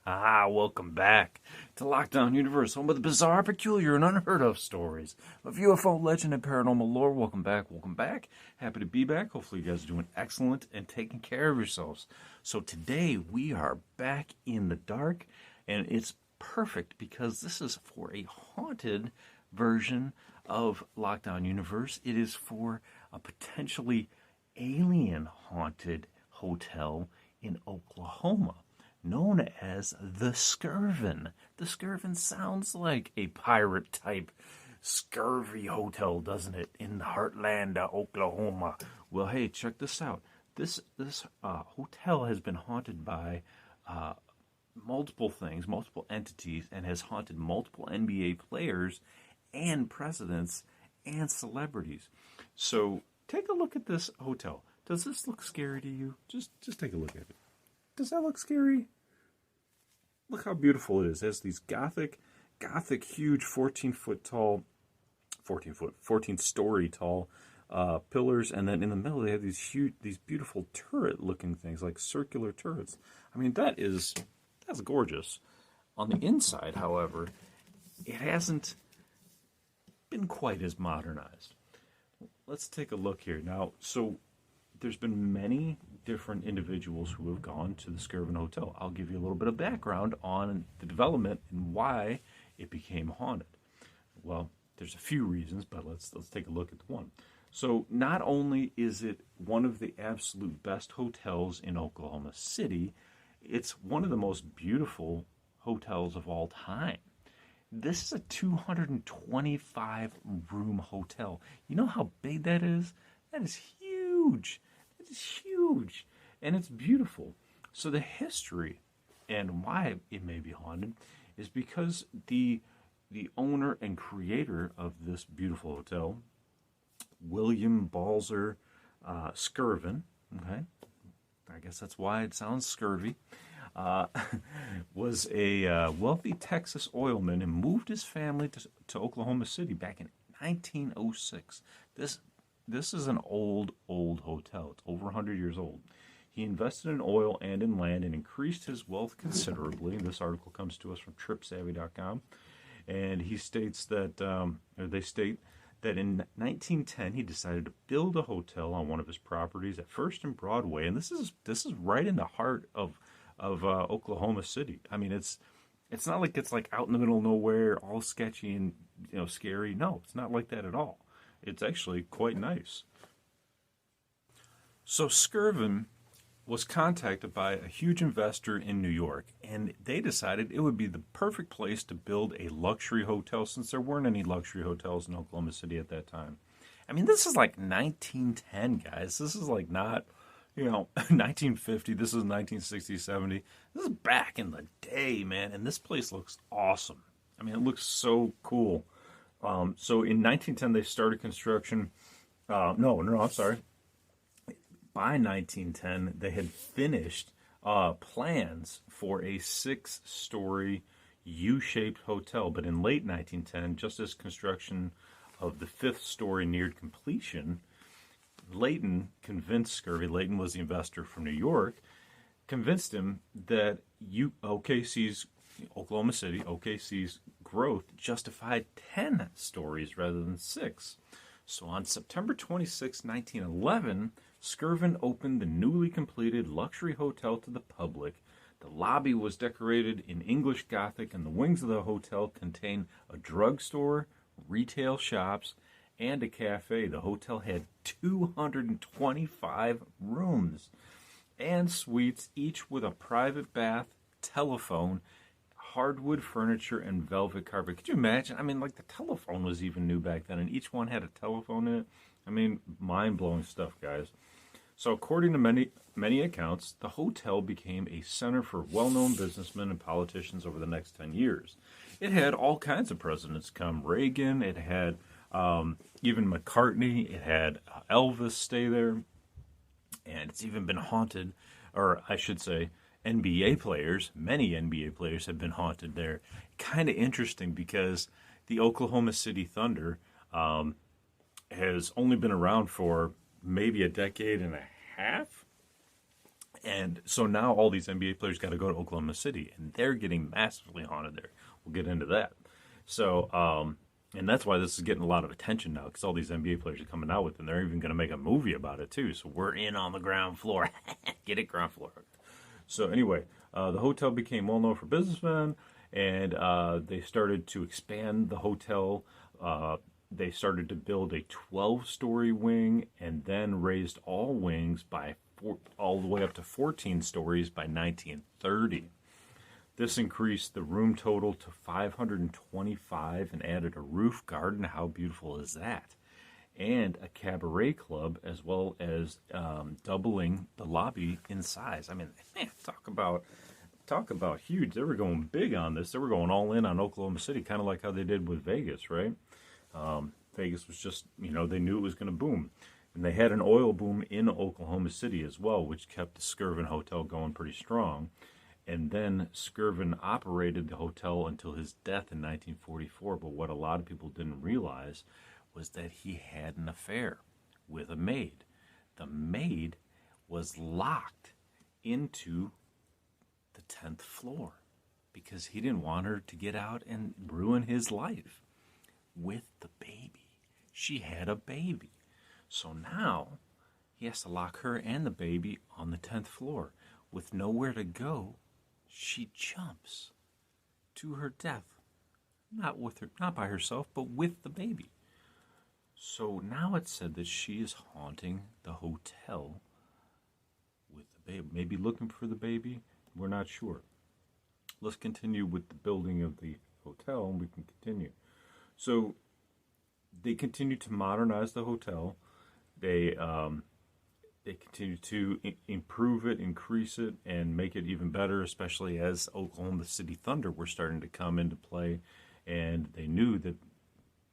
Welcome back to Lockdown Universe, home of the bizarre, peculiar, and unheard of stories of UFO legend and paranormal lore. Welcome back, welcome back. Happy to be back. Hopefully, you guys are doing excellent and taking care of yourselves. So, today we are back in the dark, and it's perfect because this is for a haunted version of Lockdown Universe. It is for a potentially alien haunted hotel in Oklahoma, known as the Skirvin. The Skirvin sounds like a pirate type scurvy hotel, doesn't it? In the heartland of Oklahoma. Well, hey, check this out. This hotel has been haunted by multiple things, multiple entities, and has haunted multiple NBA players and presidents and celebrities. So take a look at this hotel. Does this look scary to you? Just take a look at it. Does that look scary? Look how beautiful it is. It has these gothic, huge 14-story tall pillars, and then in the middle they have these beautiful turret-looking things, like circular turrets. I mean, that's gorgeous. On the inside, however, it hasn't been quite as modernized. Let's take a look here now. So there's been many different individuals who have gone to the Skirvin Hotel. I'll give you a little bit of background on the development and why it became haunted. Well, there's a few reasons, but let's take a look at one. So not only is it one of the absolute best hotels in Oklahoma City, it's one of the most beautiful hotels of all time. This is a 225-room hotel. You know how big that is? That is huge. It's huge, and it's beautiful. So the history and why it may be haunted is because the owner and creator of this beautiful hotel, William Balzer Skirvin, okay, I guess that's why it sounds scurvy, was a wealthy Texas oilman and moved his family to Oklahoma City back in 1906. This is an old hotel. It's over 100 years old. He invested in oil and in land and increased his wealth considerably. This article comes to us from TripSavvy.com, and he states that, they state that in 1910 he decided to build a hotel on one of his properties at First and Broadway, and this is right in the heart of Oklahoma City. I mean, it's not like it's like out in the middle of nowhere, all sketchy and scary. No, it's not like that at all. It's actually quite nice. So Skirvin was contacted by a huge investor in New York, and they decided it would be the perfect place to build a luxury hotel since there weren't any luxury hotels in Oklahoma City at that time. I mean, this is like 1910, guys. This is like not, 1950. This is 1960, 70. This is back in the day, man, and this place looks awesome. I mean, it looks so cool. So in 1910, they started construction. I'm sorry. By 1910, they had finished plans for a 6-story U-shaped hotel. But in late 1910, just as construction of the 5th story neared completion, Layton convinced Skirvin, Layton was the investor from New York, convinced him that Oklahoma City, OKC's growth justified 10 stories rather than 6. So on September 26, 1911, Skirvin opened the newly completed luxury hotel to the public. The lobby was decorated in English Gothic, and the wings of the hotel contained a drugstore, retail shops, and a cafe. The hotel had 225 rooms and suites, each with a private bath, telephone, hardwood furniture, and velvet carpet. Could you imagine? I mean, like, the telephone was even new back then, and each one had a telephone in it. I mean, mind-blowing stuff, guys. So according to many accounts, the hotel became a center for well-known businessmen and politicians over the next 10 years. It had all kinds of presidents come. Reagan, it had even McCartney, it had Elvis stay there, and it's even been haunted, or I should say, NBA players, many NBA players have been haunted there. Kind of interesting because the Oklahoma City Thunder has only been around for maybe a decade and a half, And so now all these NBA players got to go to Oklahoma City, and they're getting massively haunted there. We'll get into that. So, and that's why this is getting a lot of attention now, because all these NBA players are coming out with it, and they're even going to make a movie about it, too. So we're in on the ground floor. Get it, ground floor. So anyway, the hotel became well known for businessmen, and they started to expand the hotel. They started to build a 12-story wing, and then raised all wings by all the way up to 14 stories by 1930. This increased the room total to 525 and added a roof garden. How beautiful is that? And a cabaret club, as well as doubling the lobby in size. I mean, man, talk about huge. They were going big on this. They were going all in on Oklahoma City, kind of like how they did with Vegas, right? Vegas was just, they knew it was going to boom. And they had an oil boom in Oklahoma City as well, which kept the Skirvin Hotel going pretty strong. And then Skirvin operated the hotel until his death in 1944. But what a lot of people didn't realize was that he had an affair with a maid. The maid was locked into the 10th floor because he didn't want her to get out and ruin his life with the baby. She had a baby. So now he has to lock her and the baby on the 10th floor. With nowhere to go, she jumps to her death. Not by herself, but with the baby. So now it's said that she is haunting the hotel with the baby. Maybe looking for the baby. We're not sure. Let's continue with the building of the hotel, and we can continue. So they continue to modernize the hotel. They continue to improve it, increase it, and make it even better, especially as Oklahoma City Thunder were starting to come into play, and they knew that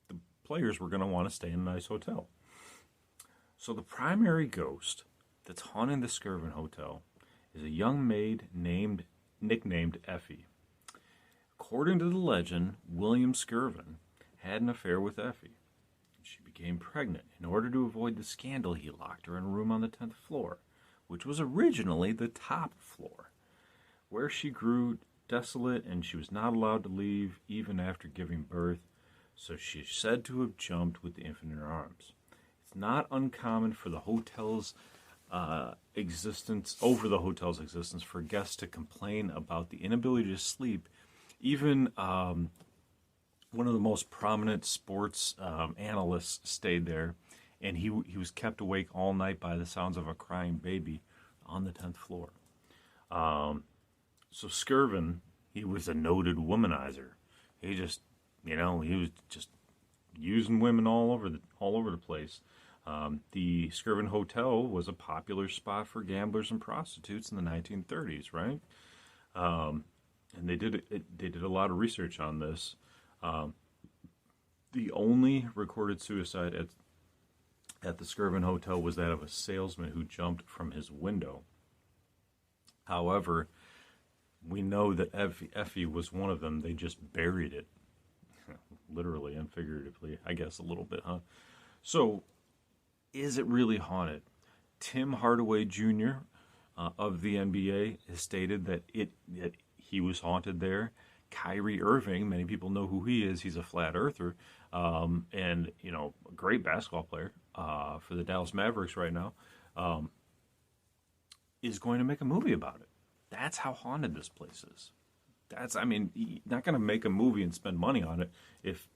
the players were going to want to stay in a nice hotel. So the primary ghost that's haunting the Skirvin Hotel is a young maid nicknamed Effie. According to the legend, William Skirvin had an affair with Effie. She became pregnant. In order to avoid the scandal, he locked her in a room on the 10th floor, which was originally the top floor, where she grew desolate and she was not allowed to leave even after giving birth, so she is said to have jumped with the infant in her arms. It's not uncommon for the hotel's existence, for guests to complain about the inability to sleep. Even one of the most prominent sports analysts stayed there, and he was kept awake all night by the sounds of a crying baby on the 10th floor. So Skirvin, he was a noted womanizer. He just, he was just using women all over the place. The Skirvin Hotel was a popular spot for gamblers and prostitutes in the 1930s, right? And they did a lot of research on this. The only recorded suicide at the Skirvin Hotel was that of a salesman who jumped from his window. However, we know that Effie was one of them. They just buried it, literally and figuratively, I guess a little bit, huh? So, is it really haunted? Tim Hardaway Jr. Of the NBA has stated that he was haunted there. Kyrie Irving, many people know who he is. He's a flat earther, and a great basketball player for the Dallas Mavericks right now, is going to make a movie about it. That's how haunted this place is. You're not going to make a movie and spend money on it if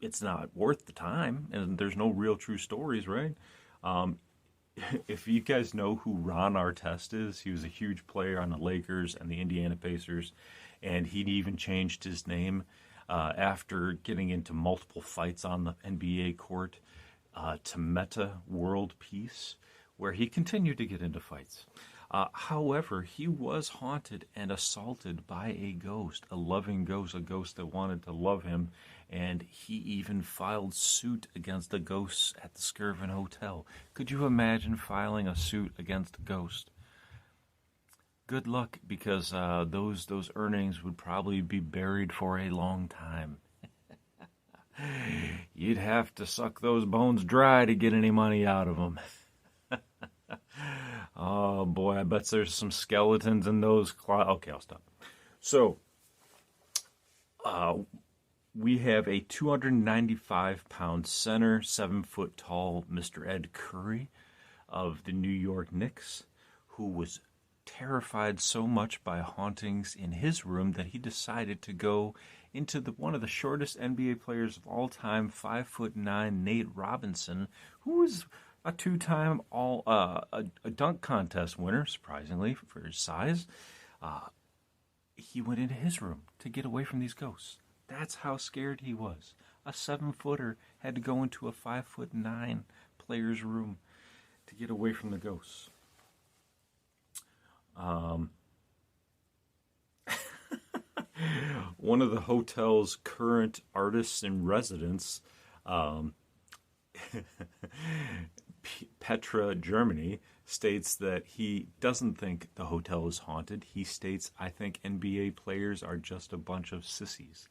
it's not worth the time and there's no real true stories, right? If you guys know who Ron Artest is, he was a huge player on the Lakers and the Indiana Pacers, and he'd even changed his name after getting into multiple fights on the NBA court to Meta World Peace, where he continued to get into fights. However, he was haunted and assaulted by a ghost, a loving ghost, a ghost that wanted to love him, and he even filed suit against the ghosts at the Skirvin Hotel. Could you imagine filing a suit against a ghost? Good luck, because those earnings would probably be buried for a long time. You'd have to suck those bones dry to get any money out of them. Oh boy, I bet there's some skeletons in those closets. Okay, I'll stop. So, we have a 295-pound center, 7-foot tall Mr. Ed Curry of the New York Knicks, who was terrified so much by hauntings in his room that he decided to go into one of the shortest NBA players of all time, 5'9" Nate Robinson, who was a two-time a dunk contest winner, surprisingly for his size. He went into his room to get away from these ghosts. That's how scared he was. A 7-footer had to go into a 5'9" player's room to get away from the ghosts. One of the hotel's current artists in residence, Petra, Germany, states that he doesn't think the hotel is haunted. He states, I think NBA players are just a bunch of sissies.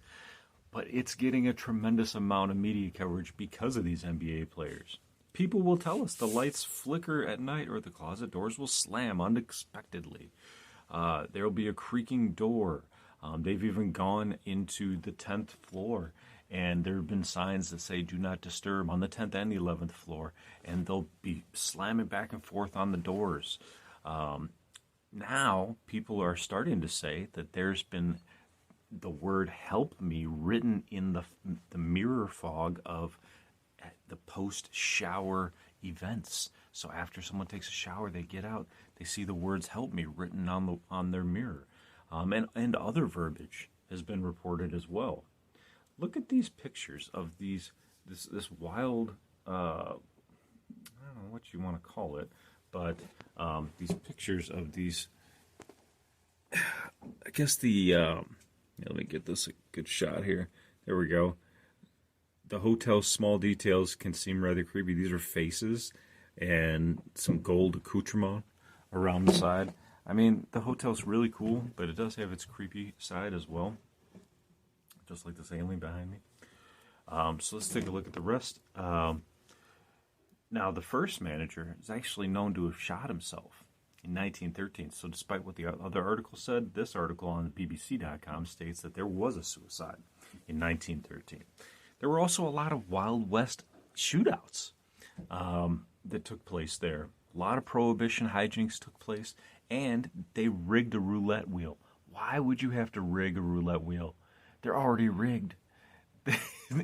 But it's getting a tremendous amount of media coverage because of these NBA players. People will tell us the lights flicker at night or the closet doors will slam unexpectedly. There will be a creaking door. They've even gone into the 10th floor, and there have been signs that say do not disturb on the 10th and the 11th floor, and they'll be slamming back and forth on the doors. Now people are starting to say that there's been the word help me written in the mirror fog of the post-shower events. So after someone takes a shower, they get out, they see the words help me written on their mirror. And other verbiage has been reported as well. Look at these pictures of this wild, I don't know what you want to call it, but these pictures of these, I guess let me get this a good shot here. There we go. The hotel's small details can seem rather creepy. These are faces and some gold accoutrement around the side. I mean, the hotel's really cool, but it does have its creepy side as well. Just like this alien behind me. So let's take a look at the rest. Now, the first manager is actually known to have shot himself in 1913. So despite what the other article said, this article on BBC.com states that there was a suicide in 1913. There were also a lot of Wild West shootouts that took place there. A lot of prohibition hijinks took place, and they rigged a roulette wheel. Why would you have to rig a roulette wheel? They're already rigged.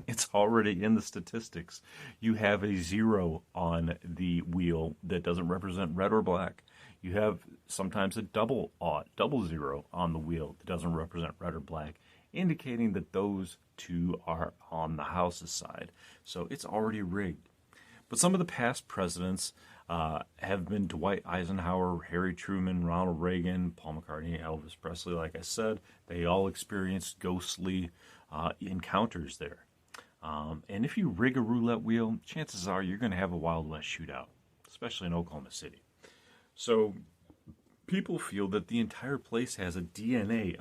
It's already in the statistics. You have a 0 on the wheel that doesn't represent red or black. You have sometimes a double 0 on the wheel that doesn't represent red or black, indicating that those two are on the house's side. So it's already rigged. But some of the past presidents have been Dwight Eisenhower, Harry Truman, Ronald Reagan, Paul McCartney, Elvis Presley. Like I said, they all experienced ghostly encounters there. And if you rig a roulette wheel, chances are you're going to have a Wild West shootout, especially in Oklahoma City. So people feel that the entire place has a DNA,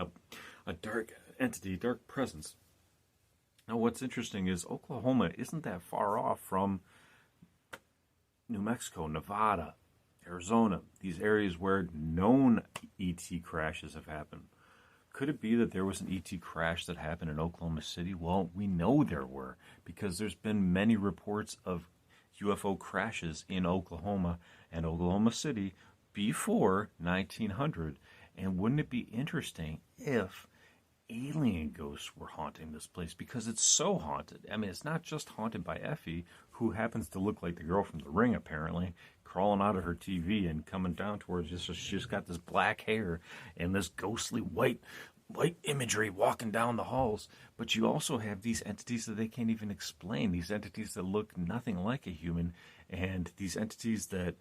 a dark entity, dark presence. Now, what's interesting is Oklahoma isn't that far off from New Mexico, Nevada, Arizona, these areas where known ET crashes have happened. Could it be that there was an ET crash that happened in Oklahoma City? Well, we know there were, because there's been many reports of UFO crashes in Oklahoma and Oklahoma City before 1900. And wouldn't it be interesting if alien ghosts were haunting this place, because it's so haunted? I mean, it's not just haunted by Effie, who happens to look like the girl from The Ring, apparently, crawling out of her TV and coming down towards us. She's just got this black hair and this ghostly white imagery walking down the halls. But you also have these entities that they can't even explain, these entities that look nothing like a human, and these entities that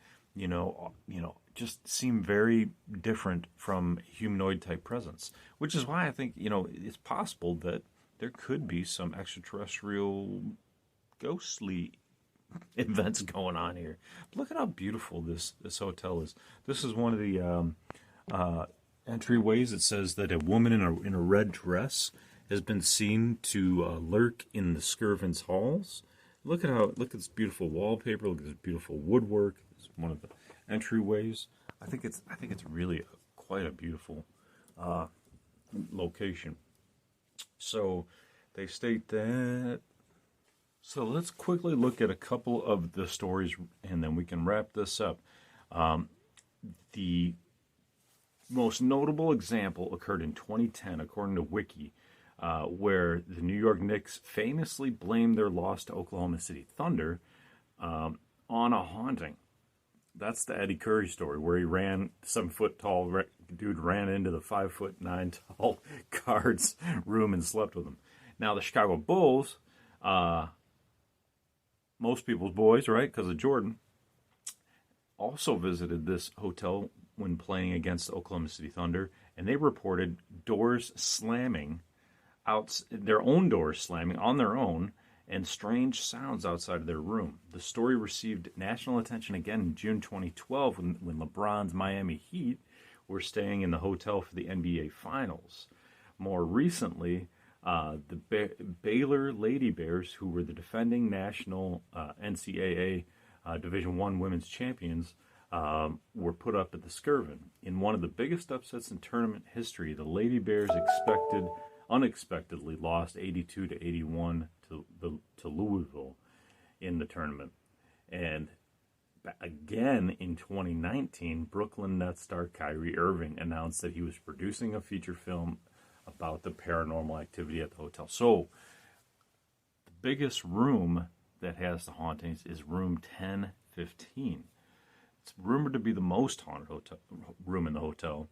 just seem very different from humanoid type presence, which is why I think, it's possible that there could be some extraterrestrial ghostly events going on here. Look at how beautiful this hotel is. This is one of the entryways. It says that a woman in a red dress has been seen to lurk in the Skirvin's halls. Look at this beautiful wallpaper. Look at this beautiful woodwork. It's one of the entryways. I think it's really quite a beautiful location. So they state that. So let's quickly look at a couple of the stories, and then we can wrap this up. The most notable example occurred in 2010, according to Wiki, where the New York Knicks famously blamed their loss to Oklahoma City Thunder on a haunting. That's the Eddie Curry story, where he ran 7-foot tall dude ran into the 5'9" tall guard's room and slept with him. Now the Chicago Bulls, most people's boys, right, because of Jordan, also visited this hotel when playing against the Oklahoma City Thunder, and they reported doors slamming out, their own doors slamming on their own, and strange sounds outside of their room. The story received national attention again in June 2012 when LeBron's Miami Heat were staying in the hotel for the NBA Finals. More recently, the Baylor Lady Bears, who were the defending national NCAA Division I women's champions, were put up at the Skirvin. In one of the biggest upsets in tournament history, the Lady Bears unexpectedly lost 82-81 to Louisville in the tournament. And again in 2019, Brooklyn Nets star Kyrie Irving announced that he was producing a feature film about the paranormal activity at the hotel. So the biggest room that has the hauntings is room 1015. It's rumored to be the most haunted room in the hotel.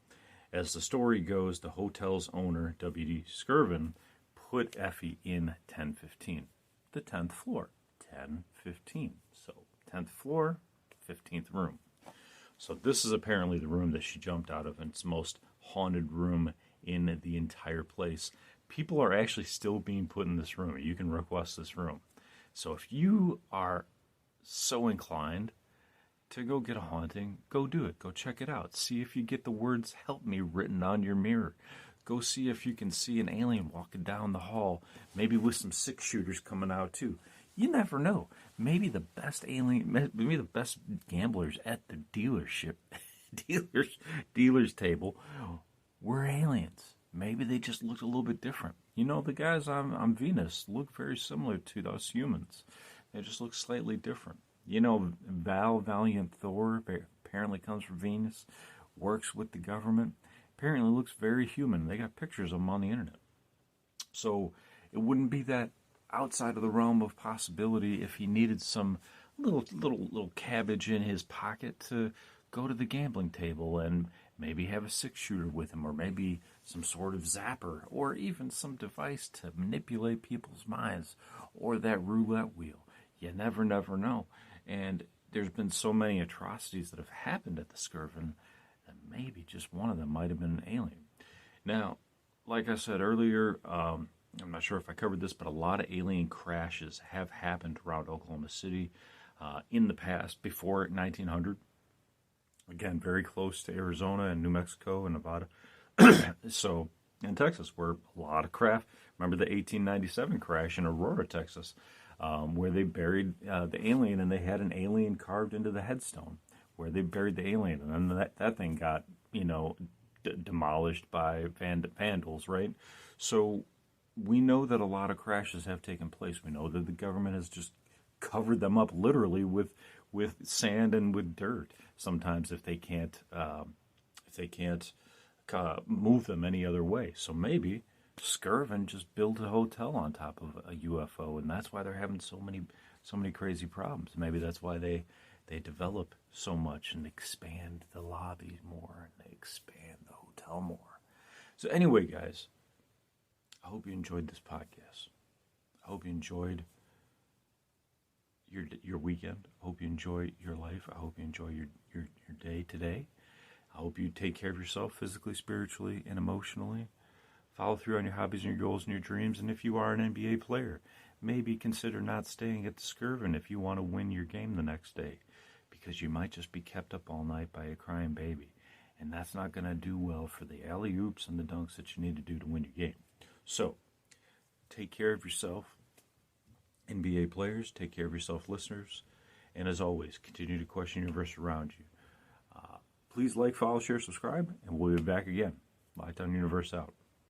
As the story goes, the hotel's owner, W.D. Skirvin, put Effie in 1015, the 10th floor, 1015. So 10th floor, 15th room. So this is apparently the room that she jumped out of, and it's the most haunted room in the entire place. People are actually still being put in this room. You can request this room. So if you are so inclined to go get a haunting, go do it. Go check it out. See if you get the words "help me" written on your mirror. Go see if you can see an alien walking down the hall, maybe with some 6-shooters coming out too. You never know. Maybe the best gamblers at the dealer's table were aliens. Maybe they just looked a little bit different. You know, the guys on Venus look very similar to us humans. They just look slightly different. You know, Valiant Thor apparently comes from Venus, works with the government, apparently looks very human. They got pictures of him on the internet. So it wouldn't be that outside of the realm of possibility if he needed some little cabbage in his pocket to go to the gambling table and maybe have a 6-shooter with him, or maybe some sort of zapper, or even some device to manipulate people's minds, or that roulette wheel. You never know. And there's been so many atrocities that have happened at the Skirvin that maybe just one of them might have been an alien. Now, like I said earlier, I'm not sure if I covered this, but a lot of alien crashes have happened around Oklahoma City in the past, before 1900. Again, very close to Arizona and New Mexico and Nevada. So, in Texas, where a lot of craft. Remember the 1897 crash in Aurora, Texas, where they buried the alien, and they had an alien carved into the headstone where they buried the alien, and then that thing got, demolished by vandals, right? So we know that a lot of crashes have taken place. We know that the government has just covered them up literally with sand and with dirt. Sometimes if they can't move them any other way. So maybe Skirvin just built a hotel on top of a UFO, and that's why they're having so many crazy problems. Maybe that's why they develop so much and expand the lobby more, and they expand the hotel more. So anyway, guys, I hope you enjoyed this podcast. I hope you enjoyed your weekend. I hope you enjoy your life. I hope you enjoy your day today. I hope you take care of yourself physically, spiritually, and emotionally. Follow through on your hobbies and your goals and your dreams. And if you are an NBA player, maybe consider not staying at the Skirvin if you want to win your game the next day, because you might just be kept up all night by a crying baby. And that's not going to do well for the alley-oops and the dunks that you need to do to win your game. So, take care of yourself, NBA players. Take care of yourself, listeners. And as always, continue to question the universe around you. Please like, follow, share, subscribe, and we'll be back again. Lightown Universe out.